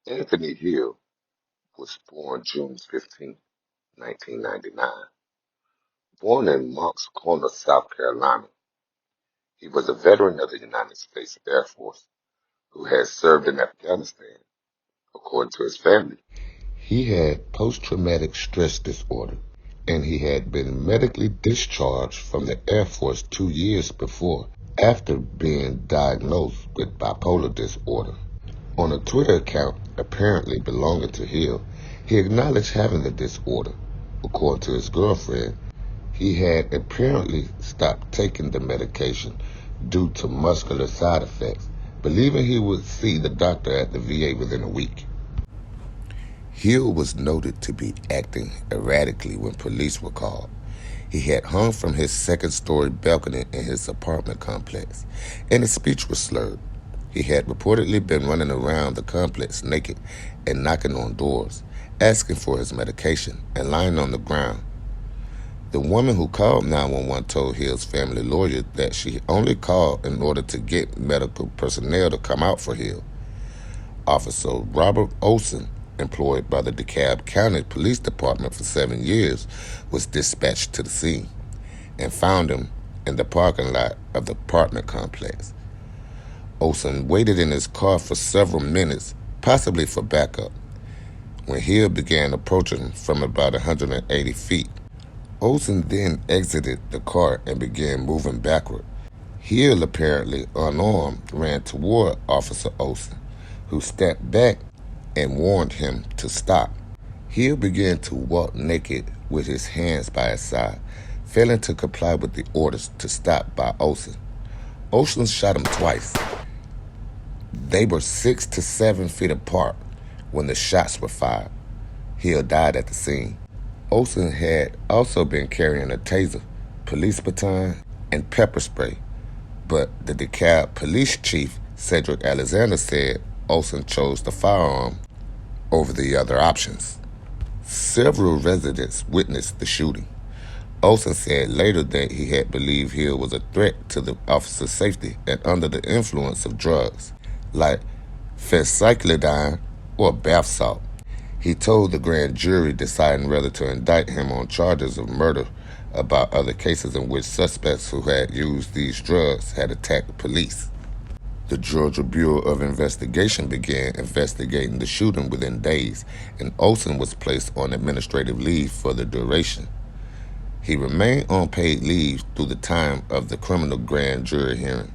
Anthony Hill was born June 15, 1999. Born in Moncks Corner, South Carolina, he was a veteran of the United States Air Force who had served in Afghanistan, according to his family. He had post-traumatic stress disorder, and he had been medically discharged from the Air Force 2 years before, after being diagnosed with bipolar disorder. On a Twitter account apparently belonging to Hill, he acknowledged having the disorder. According to his girlfriend, he had apparently stopped taking the medication due to muscular side effects, believing he would see the doctor at the VA within a week. Hill was noted to be acting erratically when police were called. He had hung from his second-story balcony in his apartment complex, and his speech was slurred. He had reportedly been running around the complex naked and knocking on doors, asking for his medication, and lying on the ground. The woman who called 911 told Hill's family lawyer that she only called in order to get medical personnel to come out for Hill. Officer Robert Olson, employed by the DeKalb County Police Department for 7 years, was dispatched to the scene and found him in the parking lot of the apartment complex. Olson waited in his car for several minutes, possibly for backup, when Hill began approaching him from about 180 feet. Olson then exited the car and began moving backward. Hill, apparently unarmed, ran toward Officer Olson, who stepped back and warned him to stop. Hill began to walk naked with his hands by his side, failing to comply with the orders to stop by Olson. Olson shot him twice. They were 6 to 7 feet apart when the shots were fired. Hill died at the scene. Olson had also been carrying a taser, police baton, and pepper spray, but the DeKalb police chief, Cedric Alexander, said Olson chose the firearm over the other options. Several residents witnessed the shooting. Olson said later that he had believed Hill was a threat to the officer's safety and under the influence of drugs, like phencyclidine or bath salt. He told the grand jury deciding whether to indict him on charges of murder about other cases in which suspects who had used these drugs had attacked police. The Georgia Bureau of Investigation began investigating the shooting within days, and Olson was placed on administrative leave for the duration. He remained on paid leave through the time of the criminal grand jury hearing.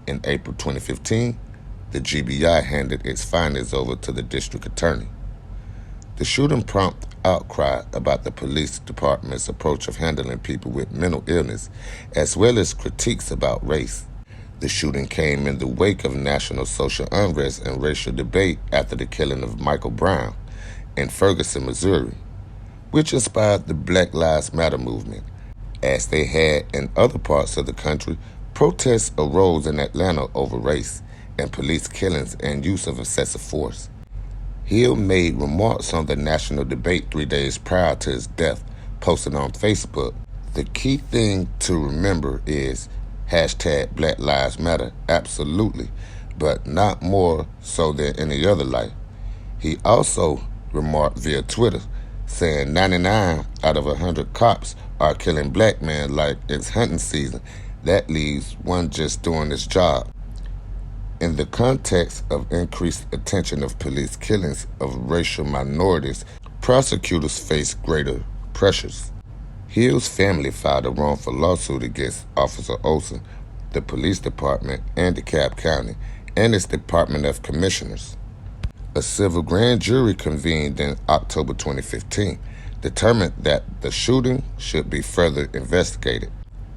In April 2015, the GBI handed its findings over to the district attorney. The shooting prompted outcry about the police department's approach of handling people with mental illness, as well as critiques about race. The shooting came in the wake of national social unrest and racial debate after the killing of Michael Brown in Ferguson, Missouri, which inspired the Black Lives Matter movement. As they had in other parts of the country, protests arose in Atlanta over race and police killings and use of excessive force. Hill made remarks on the national debate 3 days prior to his death, posting on Facebook, "The key thing to remember is hashtag Black Lives Matter, absolutely, but not more so than any other life." He also remarked via Twitter, saying 99 out of 100 cops are killing black men like it's hunting season. That leaves one just doing his job. In the context of increased attention of police killings of racial minorities, prosecutors face greater pressures. Hill's family filed a wrongful lawsuit against Officer Olson, the police department, and DeKalb County, and its Department of Commissioners. A civil grand jury convened in October 2015, determined that the shooting should be further investigated.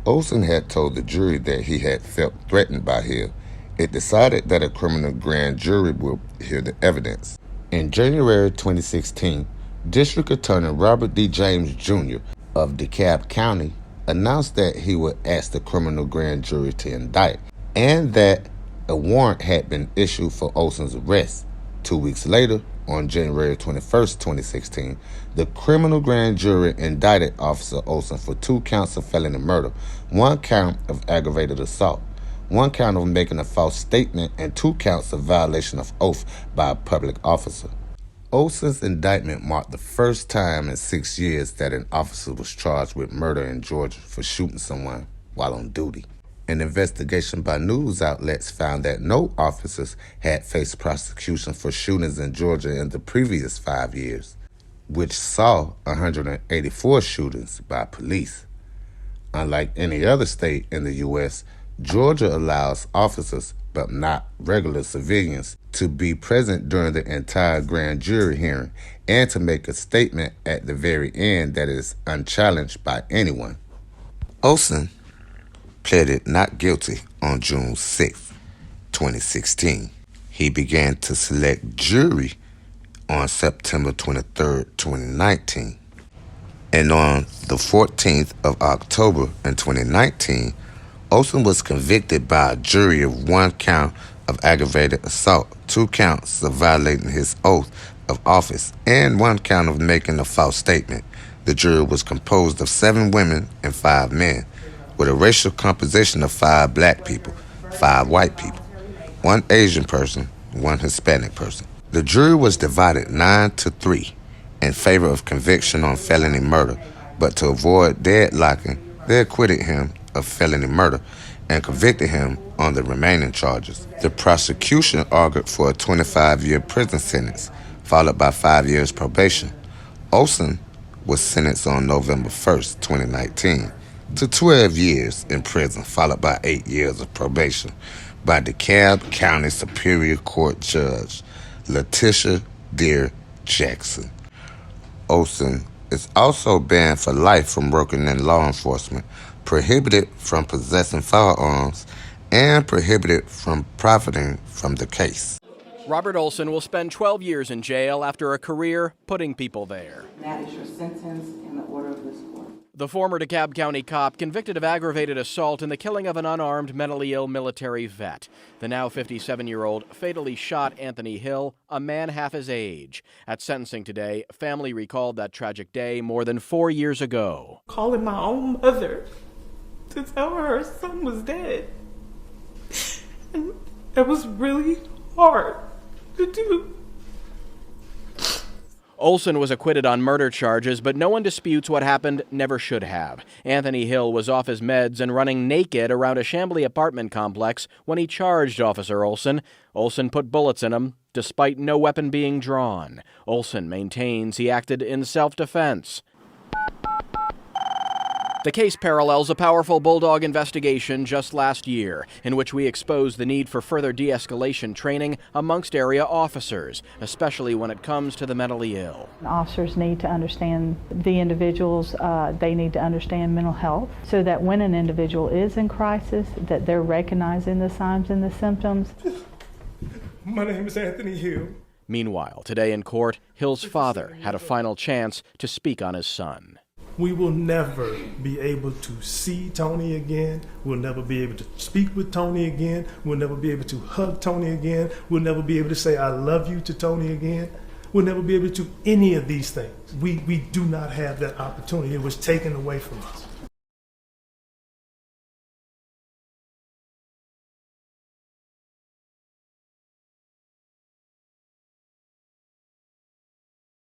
Olson had told the jury that he had felt threatened by Hill. It decided that a criminal grand jury will hear the evidence. In January 2016, District Attorney Robert D. James Jr. of DeKalb County announced that he would ask the criminal grand jury to indict, and that a warrant had been issued for Olson's arrest. 2 weeks later, on January 21st, 2016, the criminal grand jury indicted Officer Olson for 2 counts of felony murder, 1 count of aggravated assault, 1 count of making a false statement, and 2 counts of violation of oath by a public officer. Olson's indictment marked the first time in 6 years that an officer was charged with murder in Georgia for shooting someone while on duty. An investigation by news outlets found that no officers had faced prosecution for shootings in Georgia in the previous 5 years, which saw 184 shootings by police. Unlike any other state in the U.S., Georgia allows officers, but not regular civilians, to be present during the entire grand jury hearing and to make a statement at the very end that is unchallenged by anyone. Olson pleaded not guilty on June 6, 2016. He began to select jury on September 23, 2019. And on the 14th of October in 2019, Olson was convicted by a jury of 1 count of aggravated assault, 2 counts of violating his oath of office, and 1 count of making a false statement. The jury was composed of 7 women and 5 men, with a racial composition of 5 black people, 5 white people, 1 Asian person, 1 Hispanic person. The jury was divided 9-3 in favor of conviction on felony murder, but to avoid deadlocking, they acquitted him of felony murder and convicted him on the remaining charges. The prosecution argued for a 25-year prison sentence, followed by 5 years probation. Olson was sentenced on November 1st, 2019, to 12 years in prison, followed by 8 years of probation by DeKalb County Superior Court Judge Letitia Dear Jackson. Olson is also banned for life from working in law enforcement, prohibited from possessing firearms, and prohibited from profiting from the case. Robert Olson will spend 12 years in jail after a career putting people there. That is your sentence in the order of this court. The former DeKalb County cop convicted of aggravated assault in the killing of an unarmed, mentally ill military vet. The now 57-year-old fatally shot Anthony Hill, a man half his age. At sentencing today, family recalled that tragic day more than 4 years ago. Calling my own mother to tell her her son was dead. And it was really hard to do. Olson was acquitted on murder charges, but no one disputes what happened never should have. Anthony Hill was off his meds and running naked around a Chamblee apartment complex when he charged Officer Olson. Olson put bullets in him, despite no weapon being drawn. Olson maintains he acted in self-defense. The case parallels a powerful Bulldog investigation just last year, in which we exposed the need for further de-escalation training amongst area officers, especially when it comes to the mentally ill. Officers need to understand the individuals, they need to understand mental health, so that when an individual is in crisis, that they're recognizing the signs and the symptoms. My name is Anthony Hill. Meanwhile, today in court, Hill's father had a final chance to speak on his son. We will never be able to see Tony again. We'll never be able to speak with Tony again. We'll never be able to hug Tony again. We'll never be able to say I love you to Tony again. We'll never be able to do any of these things. We do not have that opportunity. It was taken away from us.